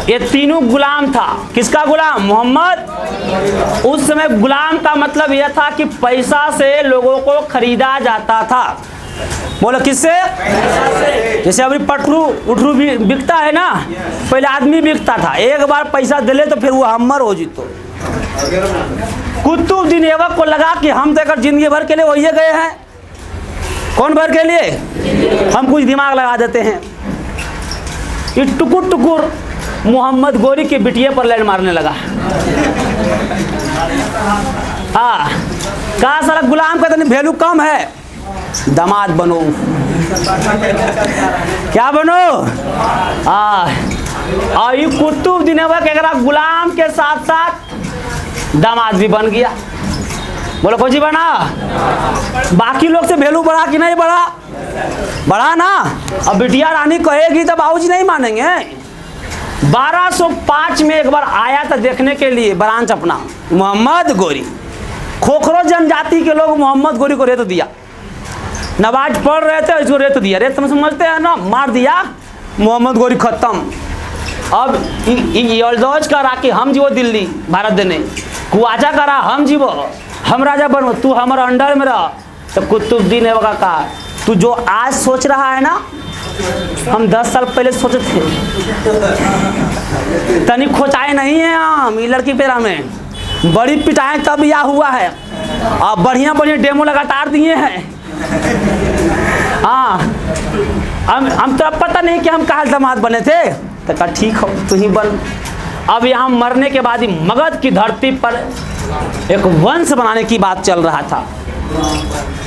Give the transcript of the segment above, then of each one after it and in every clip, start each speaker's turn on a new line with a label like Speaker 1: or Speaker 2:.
Speaker 1: ये तीनों गुलाम था। किसका गुलाम? मोहम्मद। उस समय गुलाम का मतलब यह था कि पैसा से लोगों को खरीदा जाता था। बोलो किससे? जैसे अभी पटरू उठरू भी बिकता है ना, पहले आदमी बिकता था, एक बार पैसा दिले तो फिर वो हमर हो जीतो। कुतुबुद्दीन ऐबक को लगा कि हम तो अगर जिंदगी भर के लिए वही गए हैं। कौन भर के लिए? हम कुछ दिमाग लगा देते हैं। ये टुकुर टुकुर मोहम्मद गोरी के बिटिया पर लाइन मारने लगा। हाँ, कहा सारा गुलाम का तो वैल्यू कम है, दामाद बनो। क्या बनो? और ये कुतुबुद्दीन ऐबक अगर गुलाम के साथ साथ दामाद भी बन गया। बोलो कौन सी बना? बाकी लोग से वैल्यू बढ़ा कि नहीं बढ़ा? बढ़ा ना। अब बिटिया रानी कहेगी तो बाबूजी नहीं मानेंगे। 1205 में एक बार आया था देखने के लिए ब्रांच अपना मोहम्मद गोरी। खोखरो जनजाति के लोग मोहम्मद गोरी को रेत दिया। नमाज पढ़ रहे थे, इसको रेत दिया। रेत में समझते हैं ना, मार दिया, मोहम्मद गोरी खत्म। अब योलदौज करा कि हम जीवो दिल्ली भारत देने, कुआचा करा हम जीवो, हम राजा बनो, तू हमारे अंडर में रह। तो कुतुबुद्दीन ऐबक का तू जो आज सोच रहा है ना, हम 10 साल पहले सोचे थे। तनी खोचाए नहीं है हम ये लड़की पेरा में, बड़ी पिटाएं तब यह हुआ है। और बढ़िया बढ़िया डेमो लगातार दिए हैं। हाँ, हम तो पता नहीं कि हम कहाँ दामाद बने थे। तो कहा ठीक हो, तू ही बन। अब यहाँ मरने के बाद ही मगध की धरती पर एक वंश बनाने की बात चल रहा था।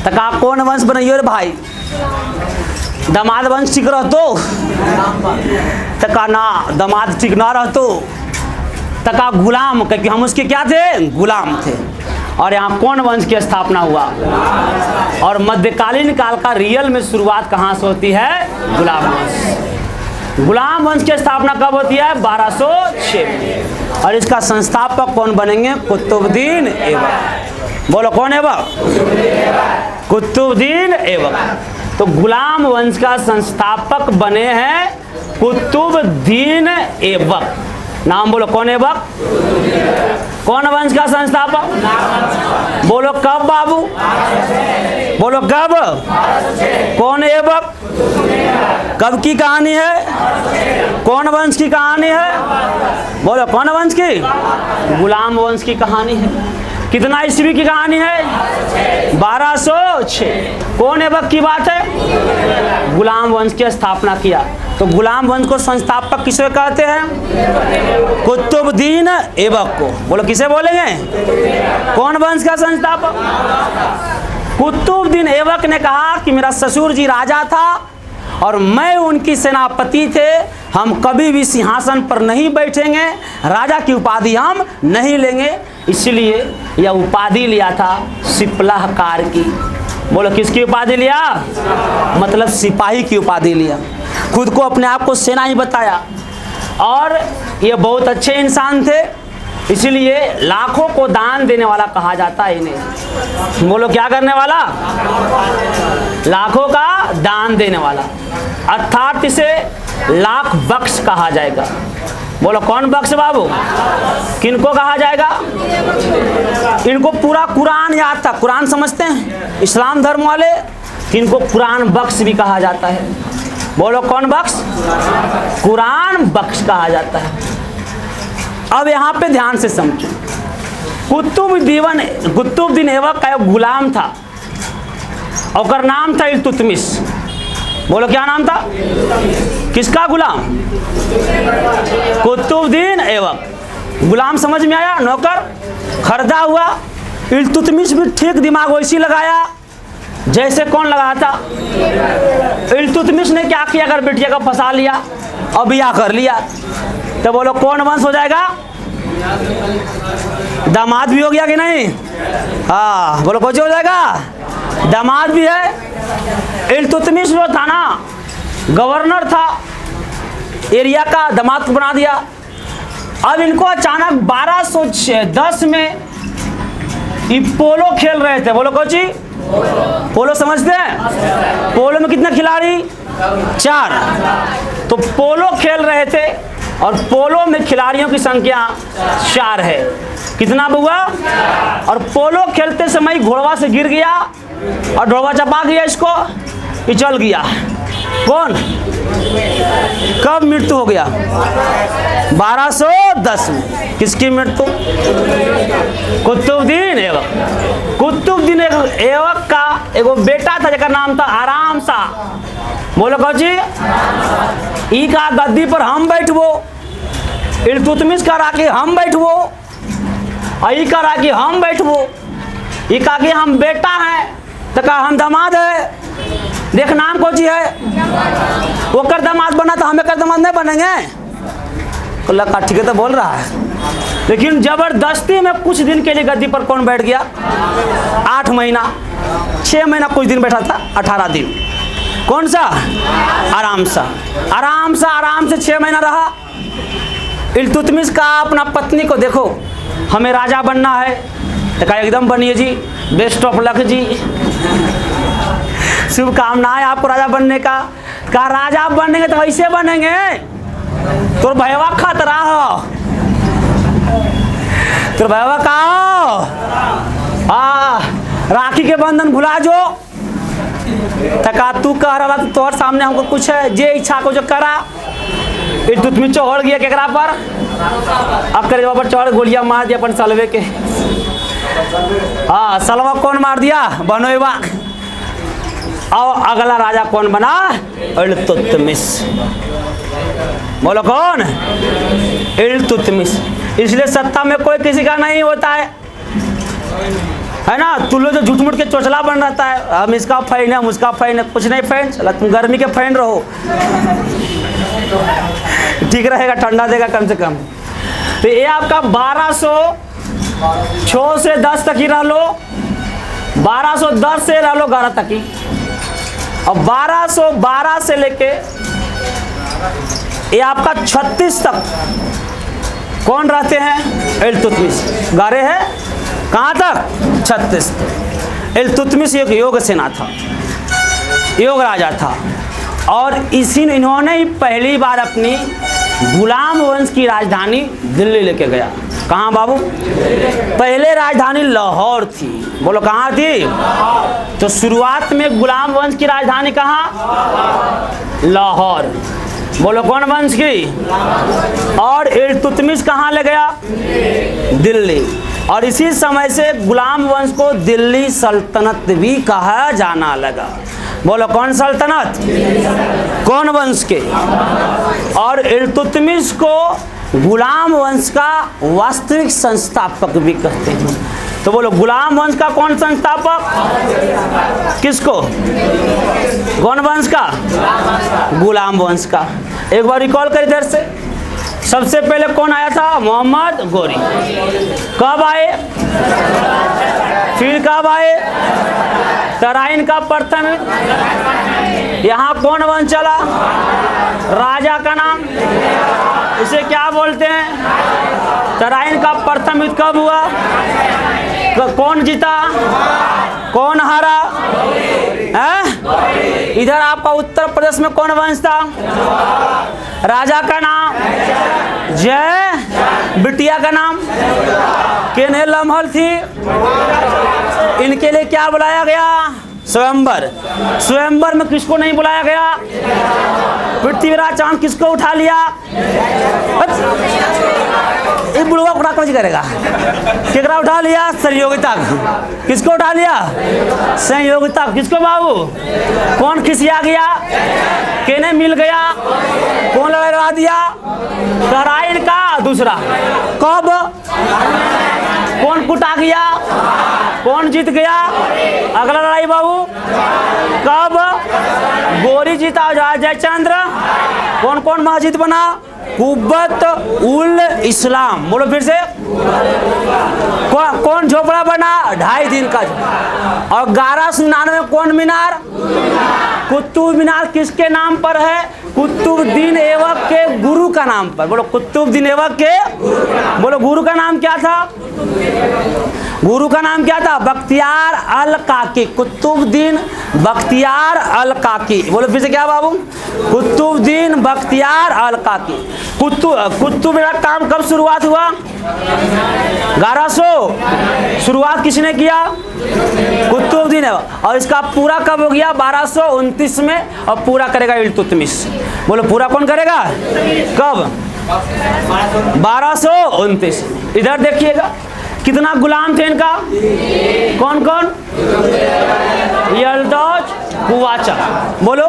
Speaker 1: तो कहा कौन वंश बनाइयो रे भाई? दामाद वंश ठीक रहतो? तो कहा ना, दामाद ठीक ना रहतो। तो कहा गुलाम, क्योंकि हम उसके क्या थे? गुलाम थे। और यहाँ कौन वंश की स्थापना हुआ? और मध्यकालीन काल का रियल में शुरुआत कहाँ से होती है? गुलाम वंश। गुलाम वंश की स्थापना कब होती है? 1206 में। और इसका संस्थापक कौन बनेंगे? कुतुबुद्दीन ऐबक। बोलो कौन ऐबक? कुतुबुद्दीन ऐबक। तो गुलाम वंश का संस्थापक बने हैं कुतुबुद्दीन ऐबक। नाम बोलो कौन ऐबक? कौन वंश का संस्थापक? बोलो कब बाबू? बोलो कब? कौन ऐबक? कब की कहानी है? कौन वंश की कहानी है? बोलो कौन वंश की? गुलाम वंश की कहानी है। कितना ईस्वी की कहानी है? 1206। कौन ऐबक की बात है? गुलाम वंश की स्थापना किया। तो गुलाम वंश को संस्थापक किसे कहते हैं? कुतुबुद्दीन ऐबक को। बोलो किसे बोलेंगे? कौन वंश का संस्थापक? कुतुबुद्दीन ऐबक ने कहा कि मेरा ससुर जी राजा था और मैं उनकी सेनापति थे, हम कभी भी सिंहासन पर नहीं बैठेंगे, राजा की उपाधि हम नहीं लेंगे। इसलिए यह उपाधि लिया था सिपलाहकार की। बोलो किसकी उपाधि लिया? मतलब सिपाही की उपाधि लिया। खुद को अपने आप को सेना ही बताया। और ये बहुत अच्छे इंसान थे, इसलिए लाखों को दान देने वाला कहा जाता है इन्हें। बोलो क्या करने वाला? लाखों का दान देने वाला, अर्थात इसे लाख बख्श कहा जाएगा। बोलो कौन बख्श बाबू? किनको कहा जाएगा? इनको पूरा कुरान याद था। कुरान समझते हैं इस्लाम धर्म वाले? इनको कुरान बख्श भी कहा जाता है। बोलो कौन बख्श? कुरान बख्श कहा जाता है। अब यहाँ पे ध्यान से समझो, कुतुबुद्दीन ऐबक का एक गुलाम था और नाम था इल्तुतमिश। बोलो क्या नाम था? किसका गुलाम? कुतुबुद्दीन ऐबक। गुलाम समझ में आया? नौकर खरीदा हुआ। इल्तुतमिश भी ठीक दिमाग वैसी लगाया जैसे कौन लगाया था? इल्तुतमिश ने क्या किया? अगर बिटिया का फंसा लिया और ब्याह कर लिया तो बोलो कौन वंश हो जाएगा? दामाद भी हो गया कि नहीं? हाँ, बोलो कौन हो जाएगा? दामाद भी है। इल्तुतमिश जो था ना, गवर्नर था एरिया का, दामाद को बना दिया। अब इनको अचानक 1210 में ये पोलो खेल रहे थे। बोलो कोची? पोलो समझते हैं? पोलो में कितने खिलाड़ी? 4। तो पोलो खेल रहे थे और पोलो में खिलाड़ियों की संख्या 4 है। कितना बुआ? और पोलो खेलते समय घोड़वा से गिर गया और ढोड़वा चपा गया, इसको पिचल गया। कौन? कब मृत्यु हो गया? 1210 में। किसकी मृत्यु? कुतुबुद्दीन ऐबक। कुतुबुद्दीन ऐबक का एगो बेटा था जिसका नाम था आराम शाह। बोलो कौची? ई का गद्दी पर हम बैठबो, इल्तुतमिश करा के हम बैठबो, ई करा के हम बैठबो, ई का के हम बेटा हैं तो का हम दामाद है। देख नाम कौची है? वो कर दामाद बना तो हमें कर दामाद नहीं बनेंगे। लगा ठीक है तो बोल रहा है, लेकिन जबरदस्ती में कुछ दिन के लिए गद्दी पर कौन बैठ गया? 8 महीना, 6 महीना कुछ दिन बैठा था, 18 दिन। कौन सा? आराम से 6 महीना रहा। इल्तुतमिश का अपना पत्नी को, देखो हमें राजा बनना है तो कहा एकदम बनिए जी, बेस्ट ऑफ लक जी, शुभकामनाएं आपको राजा बनने का। कहा राजा बनेंगे तो ऐसे बनेंगे, तो भैया खतरा हो, तो भैया का राखी के बंधन भुला जो। तका तू कह रहा तो तोहर सामने हमको कुछ है, जे इच्छा को जो करा। इल्तुतमिश चढ़ गया केकरा पर? अब करे पर चढ़ गोलियां मार दिया अपन सलवे के। सलवा कौन मार दिया? बनोइबा। और अगला राजा कौन बना? इल्तुतमिश। बोलो कौन? इल्तुतमिश। इसलिए सत्ता में कोई किसी का नहीं होता है ना। तुम लोग जो झूठ मूठ के चोचला बन रहता है, हम इसका फैन है, हम उसका फैन है, कुछ नहीं फैन। चला तुम गर्मी के फैन रहो, ठीक रहेगा, ठंडा देगा कम से कम। तो ये आपका 1206 से 10 तक ही रह लो, 1210 से रह लो 11 तक ही, और 1212 से लेके ये आपका 36 तक कौन रहते हैं? इल्तुतमिश। गारे है कहाँ तक? 36। इल्तुतमिश एक योग सेना था, योग राजा था, और इन्होंने ही पहली बार अपनी गुलाम वंश की राजधानी दिल्ली लेके गया। कहाँ बाबू? पहले राजधानी लाहौर थी। बोलो कहाँ थी? तो शुरुआत में गुलाम वंश की राजधानी कहाँ? लाहौर। बोलो कौन वंश की? और इल्तुतमिश कहाँ ले गया? दिल्ली। और इसी समय से गुलाम वंश को दिल्ली सल्तनत भी कहा जाना लगा। बोलो कौन सल्तनत? कौन वंश के? और इल्तुतमिश को गुलाम वंश का वास्तविक संस्थापक भी कहते हैं। तो बोलो गुलाम वंश का कौन संस्थापक? किसको? कौन वंश का? गुलाम वंश का। एक बार रिकॉल कर इधर से, सबसे पहले कौन आया था? मोहम्मद गोरी। कब आए? फिर कब आए? तराइन का प्रथम। यहाँ कौन वंश चला? राजा का नाम, इसे क्या बोलते हैं? तराइन का प्रथम युद्ध कब हुआ? कौन जीता? कौन हारा? इधर आपका उत्तर प्रदेश में कौन वंश था? राजा का नाम जय, बिटिया का नाम केने लम्हल थी। इनके लिए क्या बुलाया गया? स्वयंवर। स्वयंवर में किसको नहीं बुलाया गया? पृथ्वीराज चौहान। किसको उठा लिया? ये बुढ़वा उठा कौन करेगा? केकरा उठा लिया? सहयोगिता। किसको उठा लिया? सहयोगिता। किसको बाबू? कौन खिसिया गया? केने मिल गया? कौन लड़ाई लड़ा दिया? तराइन का दूसरा। कब? कौन कुटा गया? कौन जीत गया? अगला लड़ाई बाबू कब? गोरी जीता जयचंद्र। कौन कौन मस्जिद बना? कुब्बत उल इस्लाम। बोलो फिर से। कौन झोपड़ा बना? 2.5 दिन का। और 1199 कौन मीनार? कुतुब मीनार किसके नाम पर है? कुतुबुद्दीन ऐबक के गुरु का नाम पर। बोलो कुतुबुद्दीन ऐबक के, बोलो गुरु का नाम क्या था? गुरु का नाम क्या था? बख्तियार अल काकी। कुतुबुद्दीन बख्तियार अल काकी। बोलो फिर से क्या बाबू? कुतुबुद्दीन बख्तियार अल काकी। कुतुब का काम कब शुरुआत हुआ? 1100। शुरुआत किसने किया? कुतुबुद्दीन ऐबक। और इसका पूरा कब हो गया? 1229 में। और पूरा करेगा इल्तुतमिश। बोलो पूरा कौन करेगा? कब? 1229। इधर देखिएगा कितना गुलाम थे इनका? कौन कौन? यल्दौज कुवाचा। बोलो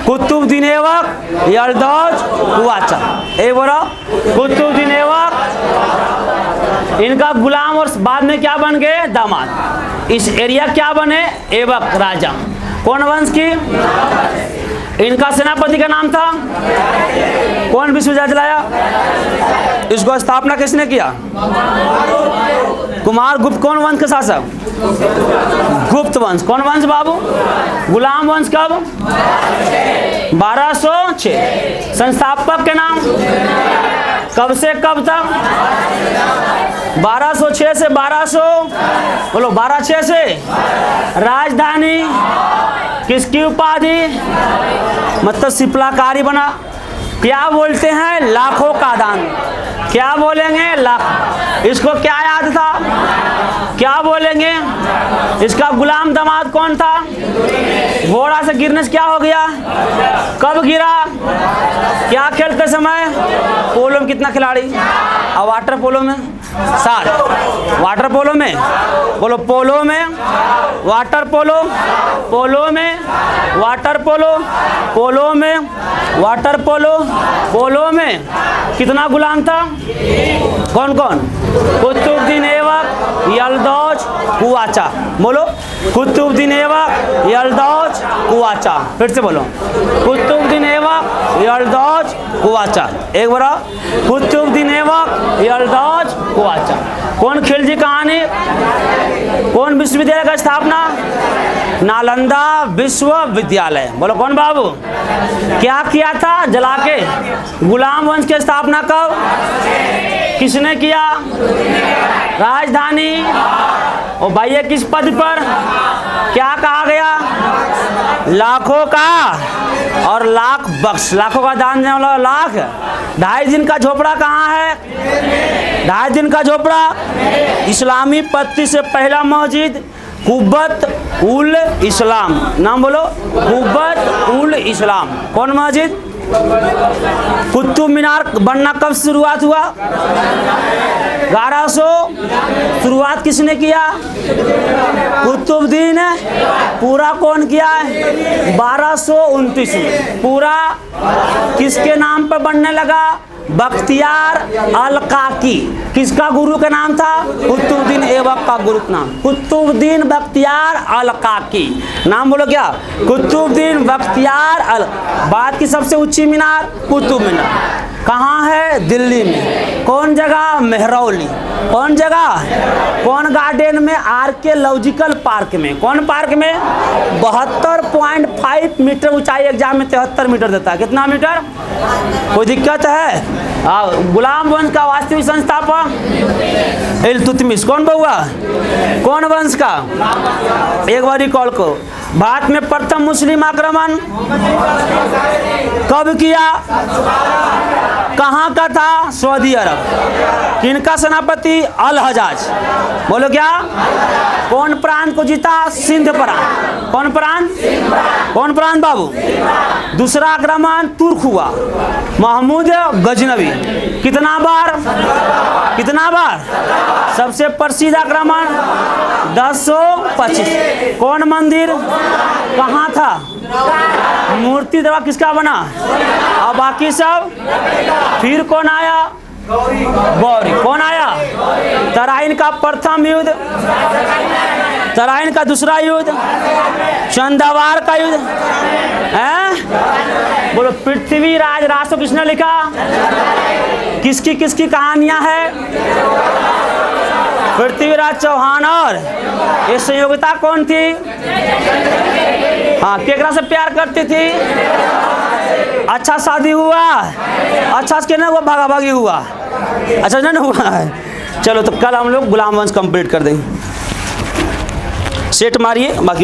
Speaker 1: कुतुबुद्दीन ऐबक, यल्दौज कुवाचा। ए बोलो कुतुबुद्दीन ऐबक, इनका गुलाम और बाद में क्या बन गए? दामाद। इस एरिया क्या बने? ऐबक राजा। कौन वंश की? इनका सेनापति का नाम था? कौन विश्वविद्यालय चलाया? इसको स्थापना किसने किया? कुमार गुप्त। कौन वंश के शासक? गुप्त वंश। कौन वंश बाबू? गुलाम वंश। कब? 1206। संस्थापक के नाम? कब से कब तक? 1206 से 1200। बोलो 1206 से। राजधानी किसकी उपाधि? मतलब सिपलाकारी बना। क्या बोलते हैं? लाखों का दान। क्या बोलेंगे? लाख। इसको क्या याद था? क्या बोलेंगे? इसका गुलाम दामाद कौन था? घोड़ा से गिरने से क्या हो गया? कब गिरा? क्या खेलते समय? पोलो में कितना खिलाड़ी? और वाटर पोलो में 7। वाटर पोलो में बोलो पोलो में, वाटर पोलो, पोलो में, वाटर पोलो, पोलो में, वाटर पोलो, पोलो में कितना गुलाम था? कौन कौन? कुतुबुद्दीन ऐबक, यल्दौज कुवाचा। बोलो कुतुबुद्दीन ऐबक, यल्दौज कुवाचा। फिर से बोलो कुतुबुद्दीन ऐबक, यल्दौज कुवाचा। एक बार कुतुबुद्दीन ऐबक, यल्दौज कुवाचा। कौन खिलजी कहानी? कौन विश्वविद्यालय का स्थापना? नालंदा विश्वविद्यालय। बोलो कौन बाबू? क्या किया था? जला के। गुलाम वंश की स्थापना कब? किसने किया? राजधानी। और भाई ये किस पद पर? क्या कहा गया? लाखों का और लाख बख्श। लाखों का दान देने वाला लाख। 2.5 दिन का झोपड़ा कहाँ है? 2.5 दिन का झोपड़ा इस्लामी पत्ती से पहला मस्जिद कुब्बत उल इस्लाम। नाम बोलो कुब्बत उल इस्लाम। कौन मस्जिद? कुतुब मीनार बनना कब शुरुआत हुआ? 1100। शुरुआत किसने किया? कुतुबुद्दीन। पूरा कौन किया है? 1229 में। पूरा किसके नाम पर बनने लगा? बख्तियार अल काकी। किसका गुरु का नाम था? कुतुबुद्दीन ऐबक का गुरु का नाम कुतुबुद्दीन बख्तियार अल काकी। नाम बोलो क्या? कुतुबुद्दीन बख्तियार अल। भारत की सबसे ऊंची मीनार कुतुब मीनार कहाँ है? दिल्ली में। कौन जगह? मेहरौली। कौन जगह? कौन गार्डन में? आर्कियोलॉजिकल पार्क में। कौन पार्क में? 72.5 मीटर ऊंचाई। एग्जाम में 73 मीटर देता है। कितना मीटर? कोई दिक्कत है? गुलाम वंश का वास्तविक संस्थापक इल्तुतमिश। कौन बहुआ? कौन वंश का? एक बार रिकॉल करो। भारत में प्रथम मुस्लिम आक्रमण कब किया? कहाँ का था? सऊदी अरब। किनका सेनापति? अल हजाज। बोलो क्या? कौन प्रांत को जीता? सिंध प्रांत। कौन प्रांत? कौन प्रांत बाबू? दूसरा आक्रमण तुर्क हुआ। महमूद गजनवी। कितना बार? कितना बार? सबसे प्रसिद्ध आक्रमण 1025। कौन मंदिर? कहाँ था? मूर्ति दरबार किसका बना? और बाकी सब? फिर कौन आया? गौरी। कौन आया? तराइन का प्रथम युद्ध, तराइन का दूसरा युद्ध, चंदावार का युद्ध है। बोलो पृथ्वीराज रासो किसने लिखा? किसकी किसकी कहानियां है? पृथ्वीराज चौहान। और ये संयोगिता कौन थी? हाँ, केकरा से प्यार करती थी? अच्छा शादी हुआ, अच्छा से ना हुआ, भागा भागी हुआ, अच्छा ना हुआ है। चलो तो कल हम लोग गुलाम वंश कंप्लीट कर देंगे। सेट मारिए बाकी